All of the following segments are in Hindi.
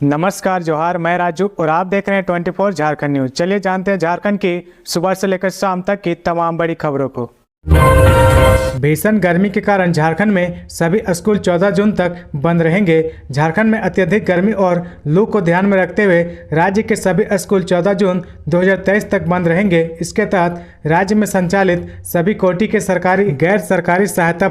नमस्कार जोहार, मैं राजू और आप देख रहे हैं 24 झारखंड न्यूज। चलिए जानते हैं झारखंड की सुबह से लेकर शाम तक की तमाम बड़ी खबरों को। भीषण गर्मी के कारण झारखंड में सभी स्कूल 14 जून तक बंद रहेंगे। झारखंड में अत्यधिक गर्मी और लू को ध्यान में रखते हुए राज्य के सभी स्कूल 14 जून 2023 तक बंद रहेंगे। इसके तहत राज्य में संचालित सभी कोटि के सरकारी, गैर सरकारी सहायता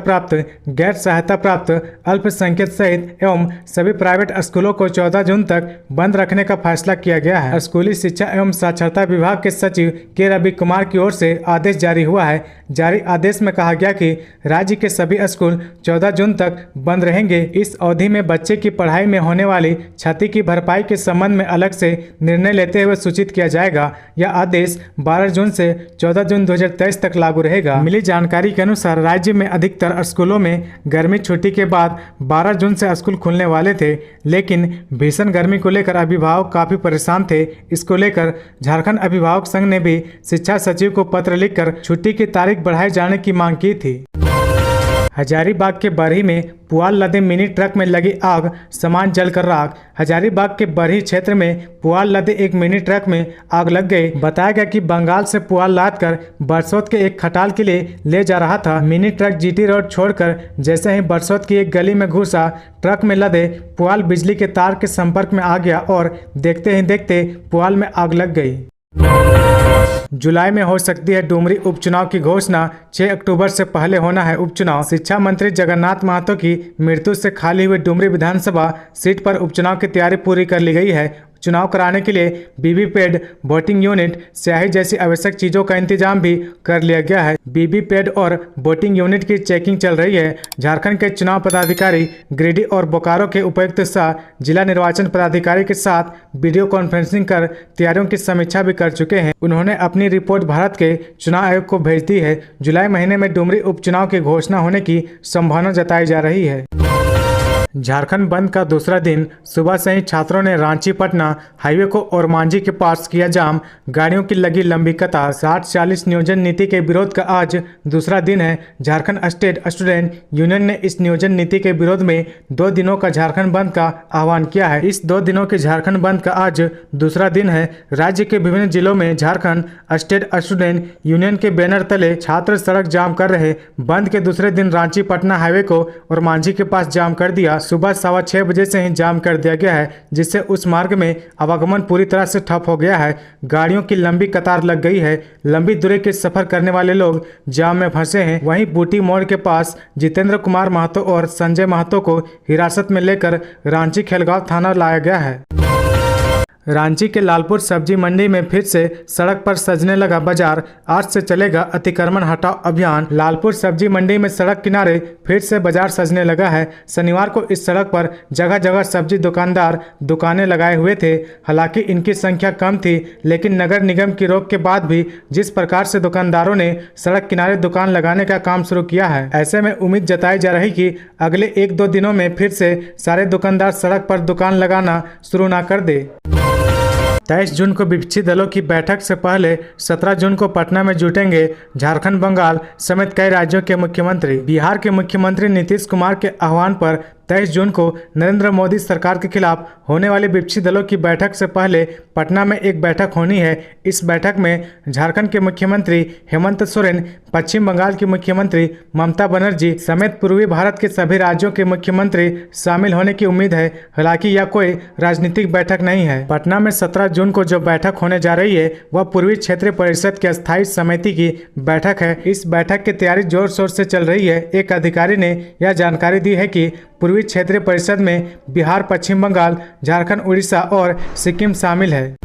प्राप्त अल्पसंख्यक सहित एवं सभी प्राइवेट स्कूलों को 14 जून तक बंद रखने का फैसला किया गया है। स्कूली शिक्षा एवं साक्षरता विभाग के सचिव के रवि कुमार की ओर से आदेश जारी हुआ है। जारी आदेश में कहा गया कि राज्य के सभी स्कूल 14 जून तक बंद रहेंगे। इस अवधि में बच्चे की पढ़ाई में होने वाली क्षति की भरपाई के संबंध में अलग से निर्णय लेते हुए सूचित किया जाएगा। यह आदेश 12 जून से 14 जून 2023 तक लागू रहेगा। मिली जानकारी के अनुसार राज्य में अधिकतर स्कूलों में गर्मी छुट्टी के बाद 12 जून से स्कूल खुलने वाले थे, लेकिन भीषण गर्मी को लेकर अभिभावक काफी परेशान थे। इसको लेकर झारखंड अभिभावक संघ ने भी शिक्षा सचिव को पत्र लिखकर छुट्टी की तारीख बढ़ाए जाने की मांग की थी। हजारीबाग के बरही में पुआल लदे मिनी ट्रक में लगी आग, सामान जलकर राख। हजारीबाग के बरही क्षेत्र में पुआल लदे एक मिनी ट्रक में आग लग गई। बताया गया कि बंगाल से पुआल लादकर बरसोत के एक खटाल के लिए ले जा रहा था। मिनी ट्रक जीटी रोड छोड़कर जैसे ही बरसोत की एक गली में घुसा, ट्रक में लदे पुआल बिजली के तार के संपर्क में आ गया और देखते ही देखते पुआल में आग लग गई। जुलाई में हो सकती है डुमरी उपचुनाव की घोषणा, 6 अक्टूबर से पहले होना है उपचुनाव। शिक्षा मंत्री जगन्नाथ महतो की मृत्यु से खाली हुई डुमरी विधानसभा सीट पर उपचुनाव की तैयारी पूरी कर ली गई है। चुनाव कराने के लिए वीवीपैट, वोटिंग यूनिट, स्याही जैसी आवश्यक चीजों का इंतजाम भी कर लिया गया है। वीवीपैट और वोटिंग यूनिट की चेकिंग चल रही है। झारखंड के चुनाव पदाधिकारी गिरिडीह और बोकारो के उपायुक्त शाह जिला निर्वाचन पदाधिकारी के साथ वीडियो कॉन्फ्रेंसिंग कर तैयारियों की समीक्षा भी कर चुके हैं। उन्होंने अपनी रिपोर्ट भारत के चुनाव आयोग को भेज दी है। जुलाई महीने में डुमरी उपचुनाव की घोषणा होने की संभावना जताई जा रही है। झारखंड बंद का दूसरा दिन, सुबह से ही छात्रों ने रांची पटना हाईवे को ओरमांझी के पास किया जाम। गाड़ियों की लगी लंबी कतार। 60-40 नियोजन नीति के विरोध का आज दूसरा दिन है। झारखंड स्टेट स्टूडेंट यूनियन ने इस नियोजन नीति के विरोध में 2 दिनों का झारखंड बंद का आह्वान किया है। इस 2 दिनों के झारखंड बंद का आज दूसरा दिन है। राज्य के विभिन्न जिलों में झारखंड स्टेट स्टूडेंट यूनियन के बैनर तले छात्र सड़क जाम कर रहे। बंद के दूसरे दिन रांची पटना हाईवे को ओरमांझी के पास जाम कर दिया। सुबह 6:15 बजे से ही जाम कर दिया गया है, जिससे उस मार्ग में आवागमन पूरी तरह से ठप हो गया है। गाड़ियों की लंबी कतार लग गई है। लंबी दूरी के सफर करने वाले लोग जाम में फंसे हैं। वहीं बूटी मोड़ के पास जितेंद्र कुमार महतो और संजय महतो को हिरासत में लेकर रांची खेलगांव थाना लाया गया है। रांची के लालपुर सब्जी मंडी में फिर से सड़क पर सजने लगा बाजार। आज से चलेगा अतिक्रमण हटाओ अभियान। लालपुर सब्जी मंडी में सड़क किनारे फिर से बाजार सजने लगा है। शनिवार को इस सड़क पर जगह जगह सब्जी दुकानदार दुकानें लगाए हुए थे। हालांकि इनकी संख्या कम थी, लेकिन नगर निगम की रोक के बाद भी जिस प्रकार से दुकानदारों ने सड़क किनारे दुकान लगाने का काम शुरू किया है, ऐसे में उम्मीद जताई जा रही कि अगले 1-2 दिनों में फिर से सारे दुकानदार सड़क पर दुकान लगाना शुरू ना कर दे। 23 जून को विपक्षी दलों की बैठक से पहले 17 जून को पटना में जुटेंगे झारखंड, बंगाल समेत कई राज्यों के मुख्यमंत्री। बिहार के मुख्यमंत्री नीतीश कुमार के आह्वान पर 23 जून को नरेंद्र मोदी सरकार के खिलाफ होने वाली विपक्षी दलों की बैठक से पहले पटना में एक बैठक होनी है। इस बैठक में झारखंड के मुख्यमंत्री हेमंत सोरेन, पश्चिम बंगाल की मुख्यमंत्री ममता बनर्जी समेत पूर्वी भारत के सभी राज्यों के मुख्यमंत्री शामिल होने की उम्मीद है। हालांकि यह कोई राजनीतिक बैठक नहीं है। पटना में 17 जून को जो बैठक होने जा रही है वह पूर्वी क्षेत्रीय परिषद की अस्थायी समिति की बैठक है। इस बैठक की तैयारी जोर शोर से चल रही है। एक अधिकारी ने यह जानकारी दी है कि पूर्वी क्षेत्रीय परिषद में बिहार, पश्चिम बंगाल, झारखंड, उड़ीसा और सिक्किम शामिल है।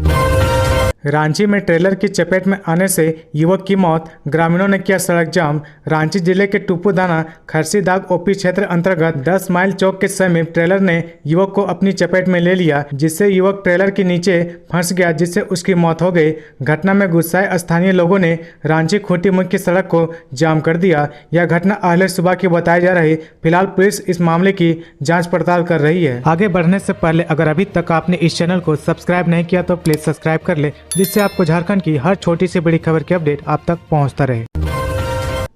रांची में ट्रेलर की चपेट में आने से युवक की मौत, ग्रामीणों ने किया सड़क जाम। रांची जिले के टुपुदाना खरसीदाग ओपी क्षेत्र अंतर्गत 10 माइल चौक के समीप ट्रेलर ने युवक को अपनी चपेट में ले लिया, जिससे युवक ट्रेलर के नीचे फंस गया, जिससे उसकी मौत हो गई। घटना में गुस्साए स्थानीय लोगों ने रांची खूंटी मुख्य सड़क को जाम कर दिया। यह घटना अहले सुबह की बताई जा रही। फिलहाल पुलिस इस मामले की जाँच पड़ताल कर रही है। आगे बढ़ने से पहले अगर अभी तक आपने इस चैनल को सब्सक्राइब नहीं किया तो प्लीज सब्सक्राइब कर ले, जिससे आपको झारखंड की हर छोटी से बड़ी खबर की अपडेट आप तक पहुंचता रहे।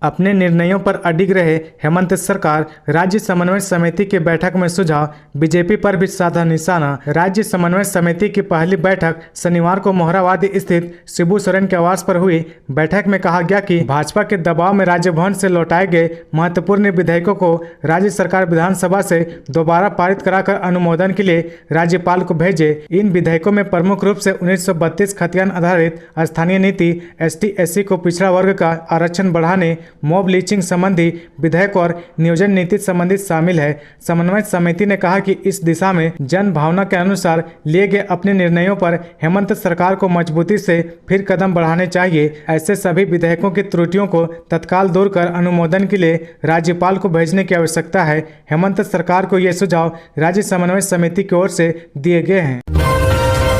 अपने निर्णयों पर अडिग रहे हेमंत सरकार। राज्य समन्वय समिति की बैठक में सुझाव, बीजेपी पर भी साधा निशाना। राज्य समन्वय समिति की पहली बैठक शनिवार को मोहराबादी स्थित शिबू सोरेन के आवास पर हुई। बैठक में कहा गया कि भाजपा के दबाव में राज्य भवन से लौटाए गए महत्वपूर्ण विधेयकों को राज्य सरकार विधानसभा से दोबारा पारित कराकर अनुमोदन के लिए राज्यपाल को भेजे। इन विधेयकों में प्रमुख रूप से 1932 खतियान आधारित स्थानीय नीति, ST/SC को पिछड़ा वर्ग का आरक्षण बढ़ाने, मॉब लिंचिंग संबंधी विधेयक और नियोजन नीति संबंधित शामिल है। समन्वय समिति ने कहा कि इस दिशा में जन भावना के अनुसार लिए गए अपने निर्णयों पर हेमंत सरकार को मजबूती से फिर कदम बढ़ाने चाहिए। ऐसे सभी विधेयकों की त्रुटियों को तत्काल दूर कर अनुमोदन के लिए राज्यपाल को भेजने की आवश्यकता है। हेमंत सरकार को ये सुझाव राज्य समन्वय समिति की ओर से दिए गए हैं।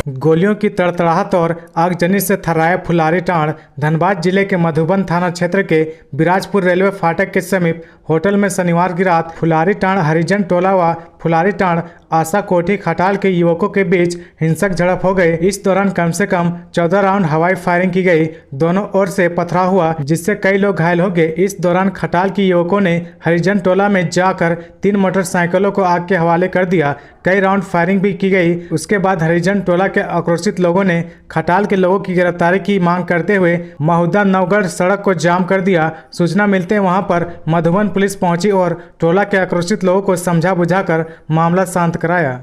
गोलियों की तड़तड़ाहट और आगजनी से थर्राया फुलारीटांड़। धनबाद जिले के मधुबन थाना क्षेत्र के बिराजपुर रेलवे फाटक के समीप होटल में शनिवार की रात फुलारीटांड़ हरिजन टोला व फुलारीटांड़ आशा कोठी खटाल के युवकों के बीच हिंसक झड़प हो गई। इस दौरान कम से कम 14 राउंड हवाई फायरिंग की गई। दोनों ओर से पथराव हुआ, जिससे कई लोग घायल हो गए। इस दौरान खटाल के युवकों ने हरिजन टोला में जाकर 3 मोटरसाइकिलों को आग के हवाले कर दिया। कई राउंड फायरिंग भी की गई। उसके बाद हरिजन टोला के आक्रोशित लोगों ने खटाल के लोगों की गिरफ्तारी की मांग करते हुए महुदा नवगढ़ सड़क को जाम कर दिया। सूचना मिलते वहां पर मधुबन पुलिस पहुंची और टोला के आक्रोशित लोगों को समझा बुझाकर मामला शांत कराया।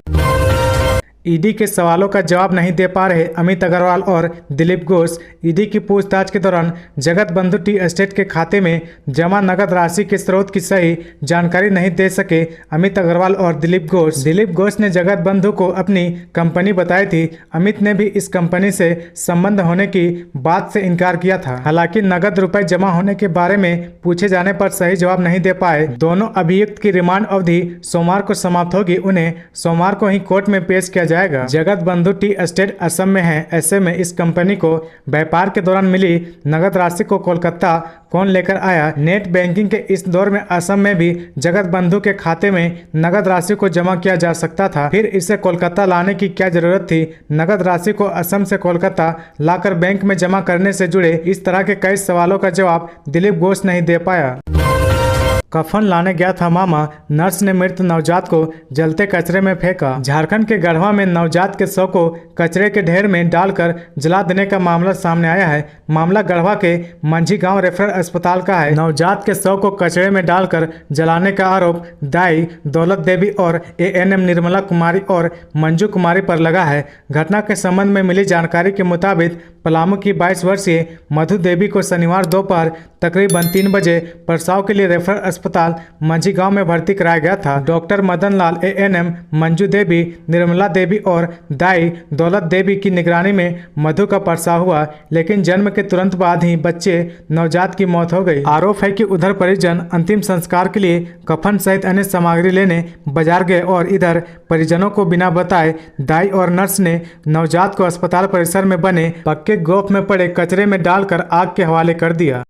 ईडी के सवालों का जवाब नहीं दे पा रहे अमित अग्रवाल और दिलीप घोष। ईडी की पूछताछ के दौरान जगत बंधु टी एस्टेट के खाते में जमा नकद राशि के स्रोत की सही जानकारी नहीं दे सके अमित अग्रवाल और दिलीप घोष। दिलीप घोष ने जगत बंधु को अपनी कंपनी बताई थी। अमित ने भी इस कंपनी से संबंध होने की बात से इनकार किया था। हालांकि नकद रुपए जमा होने के बारे में पूछे जाने पर सही जवाब नहीं दे पाए। दोनों अभियुक्त की रिमांड अवधि सोमवार को समाप्त होगी। उन्हें सोमवार को ही कोर्ट में पेश किया जाएगा। जगत बंधु टी एस्टेट असम में है। ऐसे में इस कंपनी को व्यापार के दौरान मिली नगद राशि को कोलकाता कौन लेकर आया? नेट बैंकिंग के इस दौर में असम में भी जगत बंधु के खाते में नगद राशि को जमा किया जा सकता था। फिर इसे कोलकाता लाने की क्या जरूरत थी? नगद राशि को असम से कोलकाता लाकर बैंक में जमा करने से जुड़े इस तरह के कई सवालों का जवाब दिलीप घोष नहीं दे पाया। कफन लाने गया था मामा, नर्स ने मृत नवजात को जलते कचरे में फेंका। झारखंड के गढ़वा में नवजात के शव को कचरे के ढेर में डालकर जला देने का मामला सामने आया है। मामला गढ़वा के मंझी गांव रेफरल अस्पताल का है। नवजात के शव को कचरे में डालकर जलाने का आरोप दाई दौलत देवी और ANM निर्मला कुमारी और मंजू कुमारी पर लगा है। घटना के संबंध में मिली जानकारी के मुताबिक पलामू की 22 वर्षीय मधु देवी को शनिवार दोपहर तकरीबन 3 बजे प्रसव के लिए रेफरल अस्पताल मंझी गांव में भर्ती कराया गया था। डॉक्टर मदन लाल, ANM, मंजू देवी, निर्मला देवी और दाई दौलत देवी की निगरानी में मधु का प्रसव हुआ, लेकिन जन्म के तुरंत बाद ही बच्चे नवजात की मौत हो गई। आरोप है कि उधर परिजन अंतिम संस्कार के लिए कफन सहित अन्य सामग्री लेने बाजार गए और इधर परिजनों को बिना बताए दाई और नर्स ने नवजात को अस्पताल परिसर में बने पक्के गोफ में पड़े कचरे में डालकर आग के हवाले कर दिया।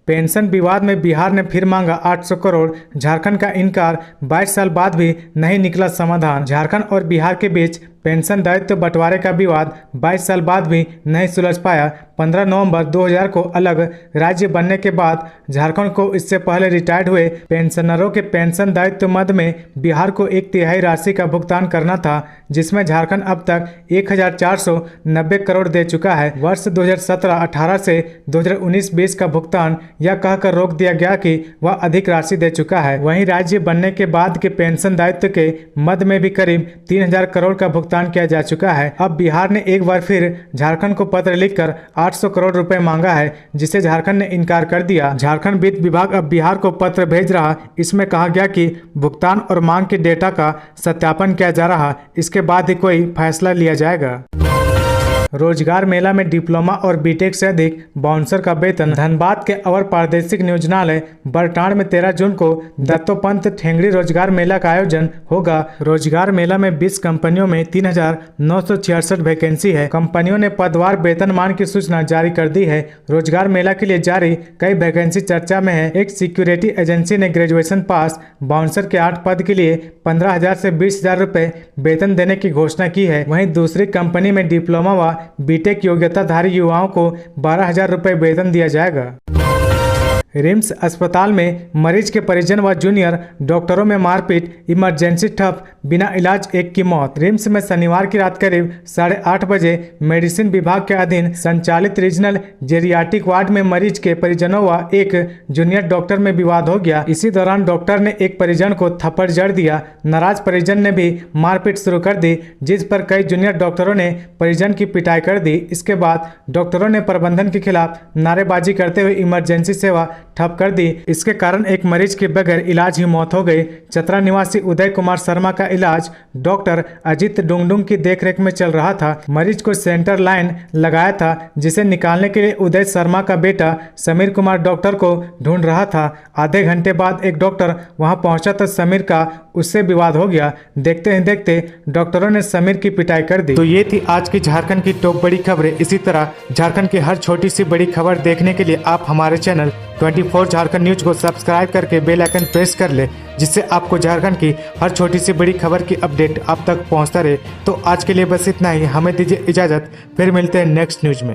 पेंशन विवाद में बिहार ने फिर मांगा 800 करोड़। झारखंड का इनकार, 22 साल बाद भी नहीं निकला समाधान। झारखंड और बिहार के बीच पेंशन दायित्व बंटवारे का विवाद 22 साल बाद भी नहीं सुलझ पाया। 15 नवंबर 2000 को अलग राज्य बनने के बाद झारखंड को इससे पहले रिटायर्ड हुए पेंशनरों के पेंशन दायित्व मद में बिहार को 1/3 राशि का भुगतान करना था, जिसमें झारखंड अब तक 1490 करोड़ दे चुका है। वर्ष 2017-18 से 2019-20 का भुगतान यह कहकर रोक दिया गया कि वह अधिक राशि दे चुका है। वहीं राज्य बनने के बाद के पेंशन दायित्व के मद में भी करीब 3000 करोड़ का भुगतान किया जा चुका है। अब बिहार ने एक बार फिर झारखंड को पत्र लिखकर 800 करोड़ रुपए मांगा है, जिसे झारखंड ने इनकार कर दिया। झारखंड वित्त विभाग अब बिहार को पत्र भेज रहा। इसमें कहा गया कि भुगतान और मांग के डेटा का सत्यापन किया जा रहा, इसके बाद ही कोई फैसला लिया जाएगा। रोजगार मेला में डिप्लोमा और बीटेक से अधिक बाउंसर का वेतन। धनबाद के अवर प्रादेशिक नियोजनालय बरटांड़ में 13 जून को दत्तोपंत ठेंगड़ी रोजगार मेला का आयोजन होगा। रोजगार मेला में 20 कंपनियों में 3966 वैकेंसी है। कंपनियों ने पदवार वेतनमान की सूचना जारी कर दी है। रोजगार मेला के लिए जारी कई वैकेंसी चर्चा में है। एक सिक्योरिटी एजेंसी ने ग्रेजुएशन पास बाउंसर के 8 पद के लिए 15,000 से 20,000 रुपए वेतन देने की घोषणा की है। वहीं दूसरी कंपनी में डिप्लोमा व बीटेक योग्यताधारी युवाओं को 12,000 रुपए वेतन दिया जाएगा। रिम्स अस्पताल में मरीज के परिजन व जूनियर डॉक्टरों में मारपीट, इमरजेंसी ठप, बिना इलाज एक की मौत। रिम्स में शनिवार की रात करीब 8:30 बजे मेडिसिन विभाग के अधीन संचालित रीजनल जेरियाट्रिक वार्ड में मरीज के परिजनों व एक जूनियर डॉक्टर में विवाद हो गया। इसी दौरान डॉक्टर ने एक परिजन को थप्पड़ जड़ दिया। नाराज परिजन ने भी मारपीट शुरू कर दी, जिस पर कई जूनियर डॉक्टरों ने परिजन की पिटाई कर दी। इसके बाद डॉक्टरों ने प्रबंधन के खिलाफ नारेबाजी करते हुए इमरजेंसी सेवा ठप कर दी। इसके कारण एक मरीज के बगैर इलाज ही मौत हो गई। चतरा निवासी उदय कुमार शर्मा का इलाज डॉक्टर अजित डुंगडुंग की देखरेख में चल रहा था। मरीज को सेंटर लाइन लगाया था, जिसे निकालने के लिए उदय शर्मा का बेटा समीर कुमार डॉक्टर को ढूंढ रहा था। आधे घंटे बाद एक डॉक्टर वहां पहुंचा तो समीर का उससे विवाद हो गया। देखते ही देखते डॉक्टरों ने समीर की पिटाई कर दी। तो ये थी आज की झारखंड की टॉप बड़ी खबरें। इसी तरह झारखंड की हर छोटी सी बड़ी खबर देखने के लिए आप हमारे चैनल 24 झारखंड न्यूज को सब्सक्राइब करके बेल आइकन प्रेस कर ले, जिससे आपको झारखंड की हर छोटी सी बड़ी खबर की अपडेट आप तक पहुंचता रहे। तो आज के लिए बस इतना ही। हमें दीजिए इजाजत, फिर मिलते हैं नेक्स्ट न्यूज में।